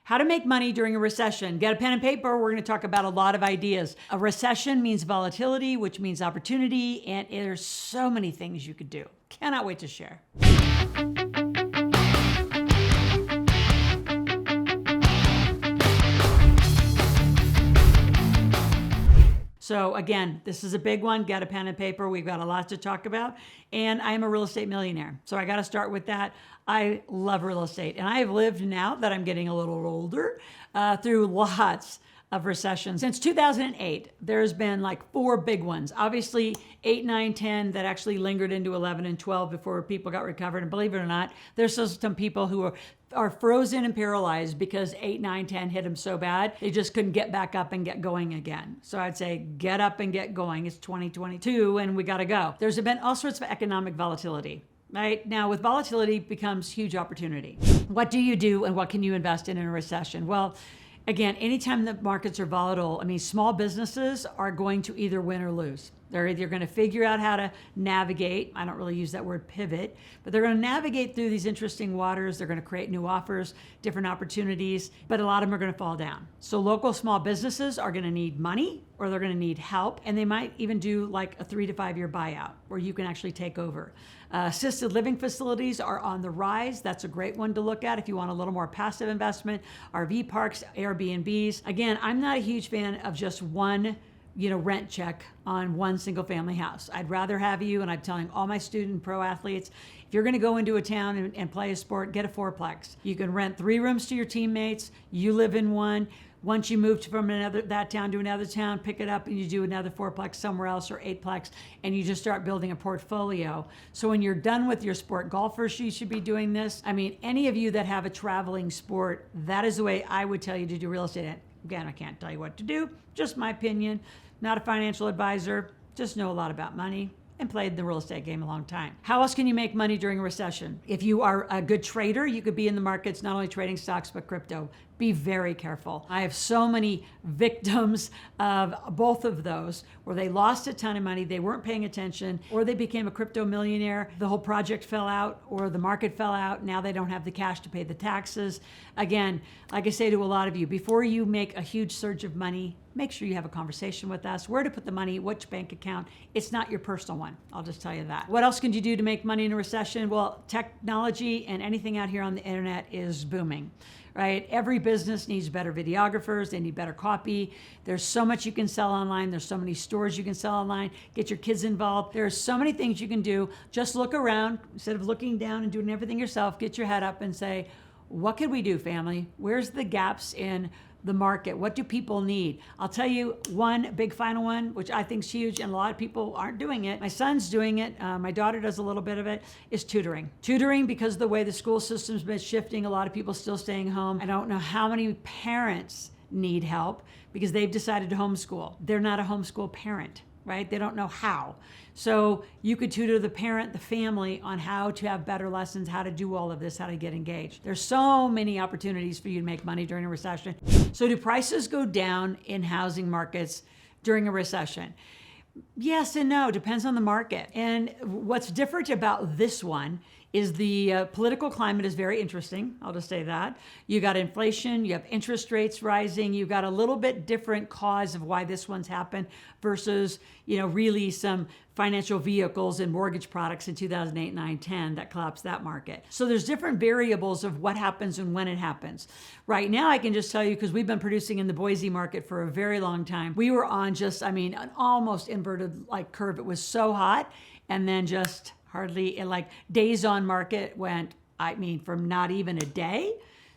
How to make money during a recession. Get a pen and paper. We're going to talk about a lot of ideas. A recession means volatility, which means opportunity, and there's so many things you could do. Cannot wait to share. So again, this is a big one. Get a pen and paper. We've got a lot to talk about. And I am a real estate millionaire. So I got to start with that. I love real estate. And I have lived, now that I'm getting a little older, through lots of recessions. Since 2008, there's been like 4 big ones. Obviously, 8, 9, 10 that actually lingered into 11 and 12 before people got recovered. And believe it or not, there's still some people who are frozen and paralyzed because 8, 9, 10 hit them so bad, they just couldn't get back up and get going again. So I'd say get up and get going. It's 2022 and we got to go. There's been all sorts of economic volatility. Right now, with volatility becomes huge opportunity. What do you do and what can you invest in a recession? Well, again, anytime the markets are volatile, small businesses are going to either win or lose. They're either going to figure out how to navigate. I don't really use that word pivot, but they're going to navigate through these interesting waters. They're going to create new offers, different opportunities, but a lot of them are going to fall down. So local small businesses are going to need money or they're going to need help. And they might even do like a 3 to 5 year buyout where you can actually take over. Assisted living facilities are on the rise. That's a great one to look at if you want a little more passive investment. RV parks, Airbnbs. Again, I'm not a huge fan of just one rent check on one single family house. I'd rather have you, and I'm telling all my student pro athletes, if you're gonna go into a town and play a sport, get a 4-plex. You can rent 3 rooms to your teammates, you live in one. Once you move from that town to another town, pick it up and you do another 4-plex somewhere else or 8-plex, and you just start building a portfolio. So when you're done with your sport, golfers, you should be doing this. Any of you that have a traveling sport, that is the way I would tell you to do real estate. Again, I can't tell you what to do, just my opinion. Not a financial advisor, just know a lot about money and played the real estate game a long time. How else can you make money during a recession? If you are a good trader, you could be in the markets, not only trading stocks, but crypto. Be very careful. I have so many victims of both of those where they lost a ton of money, they weren't paying attention, or they became a crypto millionaire. The whole project fell out or the market fell out. Now they don't have the cash to pay the taxes. Again, like I say to a lot of you, before you make a huge surge of money, make sure you have a conversation with us. Where to put the money, which bank account. It's not your personal one. I'll just tell you that. What else can you do to make money in a recession? Well, technology and anything out here on the internet is booming. Right? Every business needs better videographers. They need better copy. There's so much you can sell online. There's so many stores you can sell online. Get your kids involved. There's so many things you can do. Just look around instead of looking down and doing everything yourself. Get your head up and say, what could we do, family? Where's the gaps in the market? What do people need? I'll tell you one big final one, which I think is huge, and a lot of people aren't doing it. My son's doing it. My daughter does a little bit of it, is tutoring. Tutoring, because of the way the school system's been shifting, a lot of people still staying home. I don't know how many parents need help because they've decided to homeschool. They're not a homeschool parent, right? They don't know how. So you could tutor the parent, the family on how to have better lessons, how to do all of this, how to get engaged. There's so many opportunities for you to make money during a recession. So do prices go down in housing markets during a recession? Yes and no, depends on the market. And what's different about this one is the political climate is very interesting. I'll just say that. You got inflation, you have interest rates rising, you've got a little bit different cause of why this one's happened versus, really some financial vehicles and mortgage products in 2008, 9, 10 that collapsed that market. So there's different variables of what happens and when it happens. Right now, I can just tell you, because we've been producing in the Boise market for a very long time, we were on just, an almost inverted curve. It was so hot, and then just hardly, days on market went, from not even a day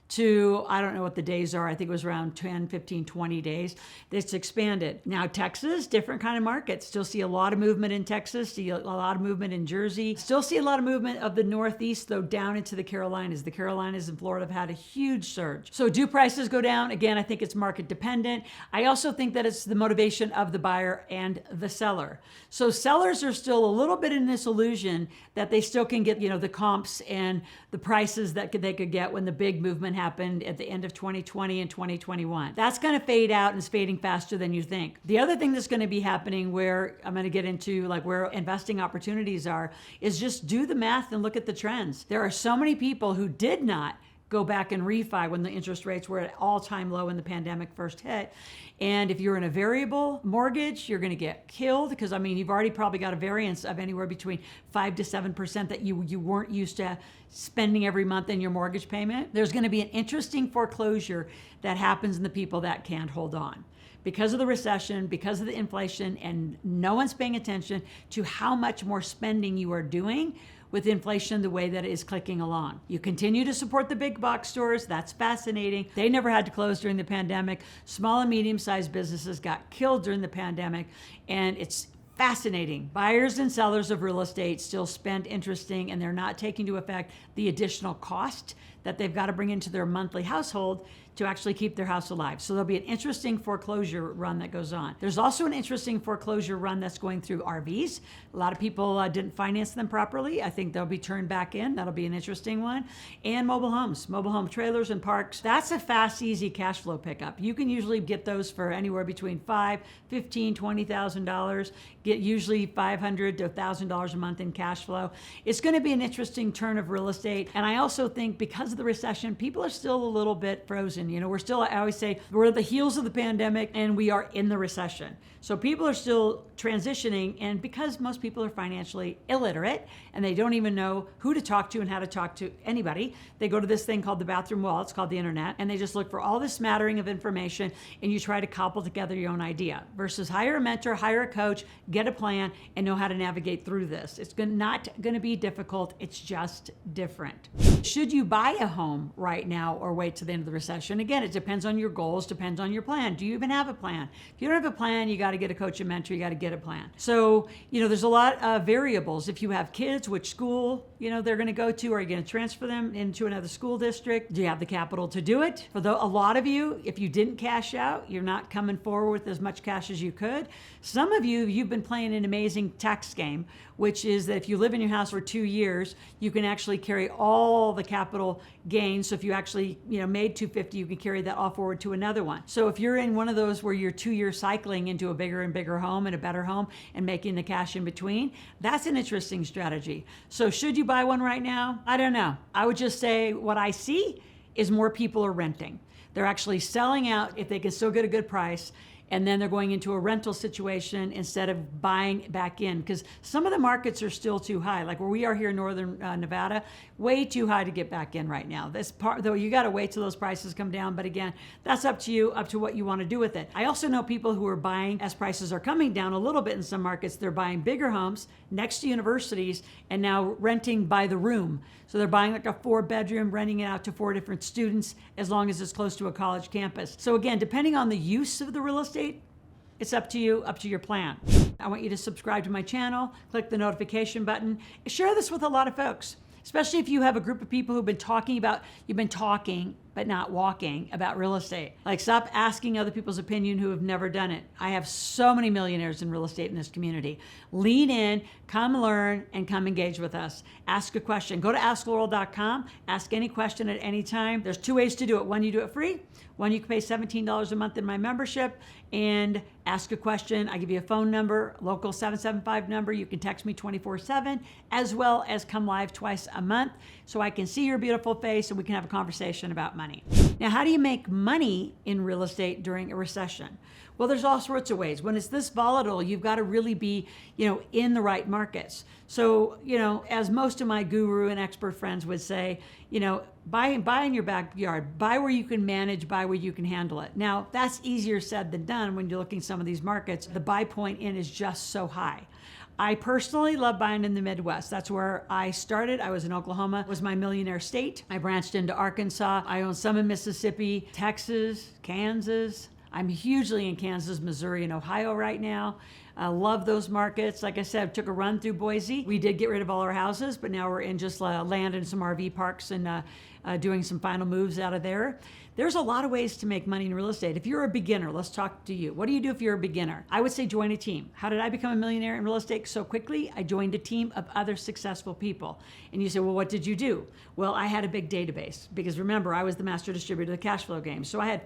to, I don't know what the days are. I think it was around 10, 15, 20 days. It's expanded. Now, Texas, different kind of market. Still see a lot of movement in Texas, see a lot of movement in Jersey. Still see a lot of movement of the Northeast, though, down into the Carolinas. The Carolinas and Florida have had a huge surge. So do prices go down? Again, I think it's market dependent. I also think that it's the motivation of the buyer and the seller. So sellers are still a little bit in this illusion that they still can get, the comps and the prices that they could get when the big movement happened at the end of 2020 and 2021. That's going to fade out and it's fading faster than you think. The other thing that's going to be happening, where I'm going to get into where investing opportunities are, is just do the math and look at the trends. There are so many people who did not go back and refi when the interest rates were at all-time low when the pandemic first hit. And if you're in a variable mortgage, you're going to get killed because, I mean, you've already probably got a variance of anywhere between 5 to 7% that you weren't used to spending every month in your mortgage payment. There's going to be an interesting foreclosure that happens in the people that can't hold on. Because of the recession, because of the inflation, and no one's paying attention to how much more spending you are doing with inflation the way that it is clicking along. You continue to support the big box stores. That's fascinating. They never had to close during the pandemic. Small and medium-sized businesses got killed during the pandemic, and it's fascinating. Buyers and sellers of real estate still spend interesting, and they're not taking into effect the additional cost that they've got to bring into their monthly household to actually keep their house alive. So there'll be an interesting foreclosure run that goes on. There's also an interesting foreclosure run that's going through RVs. A lot of people didn't finance them properly. I think they'll be turned back in. That'll be an interesting one. And mobile homes, mobile home trailers and parks. That's a fast, easy cash flow pickup. You can usually get those for anywhere between $5,000, $15,000, $20,000. Get usually $500 to $1,000 a month in cash flow. It's going to be an interesting turn of real estate. And I also think because of the recession, people are still a little bit frozen. You know, we're still, I always say, we're at the heels of the pandemic and we are in the recession. So people are still transitioning, and because most people are financially illiterate and they don't even know who to talk to and how to talk to anybody, they go to this thing called the bathroom wall, it's called the internet, and they just look for all this smattering of information and you try to cobble together your own idea versus hire a mentor, hire a coach, get a plan, and know how to navigate through this. It's not going to be difficult, it's just different. Should you buy a home right now or wait to the end of the recession? Again, it depends on your goals, depends on your plan. Do you even have a plan? If you don't have a plan, you got to get a coach and mentor, you got to get a plan. So, you know, there's a lot of variables. If you have kids, which school, you know, they're going to go to, are you going to transfer them into another school district? Do you have the capital to do it? For a lot of you, if you didn't cash out, you're not coming forward with as much cash as you could. Some of you, you've been playing an amazing tax game, which is that if you live in your house for 2 years, you can actually carry all the capital gains. So if you actually, you know, made $250, you can carry that all forward to another one. So if you're in one of those where you're 2 years cycling into a bigger and bigger home and a better home and making the cash in between, that's an interesting strategy. So should you buy one right now? I don't know. I would just say what I see is more people are renting. They're actually selling out if they can still get a good price, and then they're going into a rental situation instead of buying back in, because some of the markets are still too high. Like where we are here in northern Nevada, way too high to get back in right now. This part, though, you got to wait till those prices come down. But again, that's up to you, up to what you want to do with it. I also know people who are buying as prices are coming down a little bit in some markets. They're buying bigger homes next to universities and now renting by the room. So they're buying like a 4-bedroom, renting it out to 4 different students as long as it's close to a college campus. So again, depending on the use of the real estate, it's up to you, up to your plan. I want you to subscribe to my channel, click the notification button, share this with a lot of folks, especially if you have a group of people who've been talking but not walking about real estate. Like, stop asking other people's opinion who have never done it. I have so many millionaires in real estate in this community. Lean in, come learn, and come engage with us. Ask a question. Go to askloral.com, ask any question at any time. There's 2 ways to do it. One, you do it free. One, you can pay $17 a month in my membership and ask a question. I give you a phone number, local 775 number. You can text me 24/7, as well as come live twice a month so I can see your beautiful face and we can have a conversation about money. Now, how do you make money in real estate during a recession? Well, there's all sorts of ways. When it's this volatile, you've got to really be, in the right markets. So, as most of my guru and expert friends would say, buy in your backyard, buy where you can manage, buy where you can handle it. Now, that's easier said than done when you're looking at some of these markets. The buy point in is just so high. I personally love buying in the Midwest. That's where I started. I was in Oklahoma, was my millionaire state. I branched into Arkansas. I own some in Mississippi, Texas, Kansas. I'm hugely in Kansas, Missouri, and Ohio right now. I love those markets. Like I said, took a run through Boise. We did get rid of all our houses, but now we're in just land in some RV parks and doing some final moves out of there. There's a lot of ways to make money in real estate. If you're a beginner, let's talk to you. What do you do if you're a beginner? I would say join a team. How did I become a millionaire in real estate so quickly? I joined a team of other successful people. And you say, well, what did you do? Well, I had a big database because remember, I was the master distributor of the cash flow game. So I had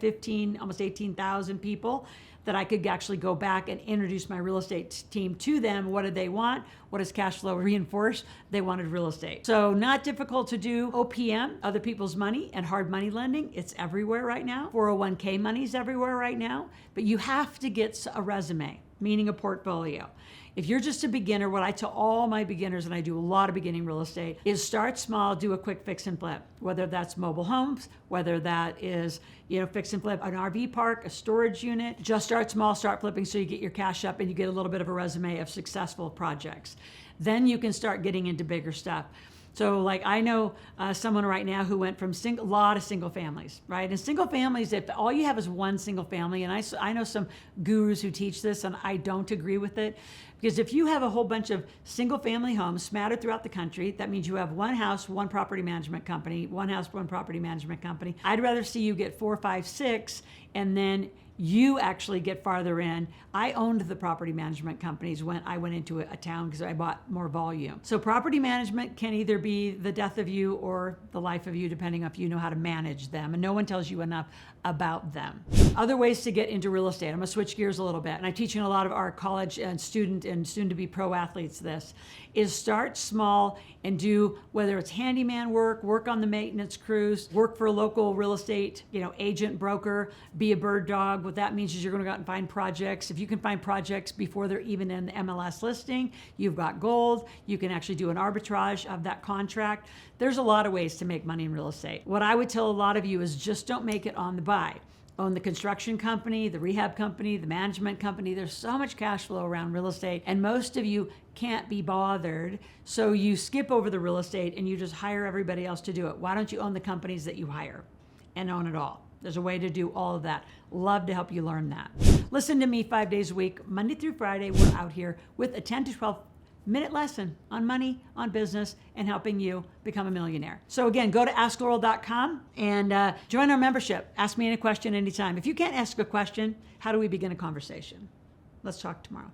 almost 18,000 people that I could actually go back and introduce my real estate team to them. What did they want? What does cash flow reinforce? They wanted real estate. So not difficult to do. OPM, other people's money, and hard money lending. It's everywhere right now. 401k money's everywhere right now. But you have to get a resume, meaning a portfolio. If you're just a beginner, what I tell all my beginners, and I do a lot of beginning real estate, is start small, do a quick fix and flip. Whether that's mobile homes, whether that is, fix and flip an RV park, a storage unit. Just start small, start flipping so you get your cash up and you get a little bit of a resume of successful projects. Then you can start getting into bigger stuff. So like I know someone right now who went from a lot of single families, right? And single families, if all you have is one single family, and I know some gurus who teach this and I don't agree with it, because if you have a whole bunch of single family homes scattered throughout the country, that means you have one house, one property management company, one house, one property management company. I'd rather see you get 4, 5, 6, and then you actually get farther in. I owned the property management companies when I went into a town because I bought more volume. So property management can either be the death of you or the life of you, depending on if you know how to manage them. And no one tells you enough about them. Other ways to get into real estate. I'm gonna switch gears a little bit. And I'm teaching a lot of our college and student and soon to be pro athletes this, is start small and do, whether it's handyman work on the maintenance crews, work for a local real estate, agent, broker, be a bird dog. What that means is you're gonna go out and find projects. If you can find projects before they're even in the MLS listing, you've got gold. You can actually do an arbitrage of that contract. There's a lot of ways to make money in real estate. What I would tell a lot of you is just don't make it on the buy. Own the construction company, the rehab company, the management company. There's so much cash flow around real estate, and most of you can't be bothered. So you skip over the real estate and you just hire everybody else to do it. Why don't you own the companies that you hire and own it all? There's a way to do all of that. Love to help you learn that. Listen to me 5 days a week, Monday through Friday. We're out here with a 10 to 12 minute lesson on money, on business, and helping you become a millionaire. So again, go to askloral.com and join our membership. Ask me any question anytime. If you can't ask a question, how do we begin a conversation? Let's talk tomorrow.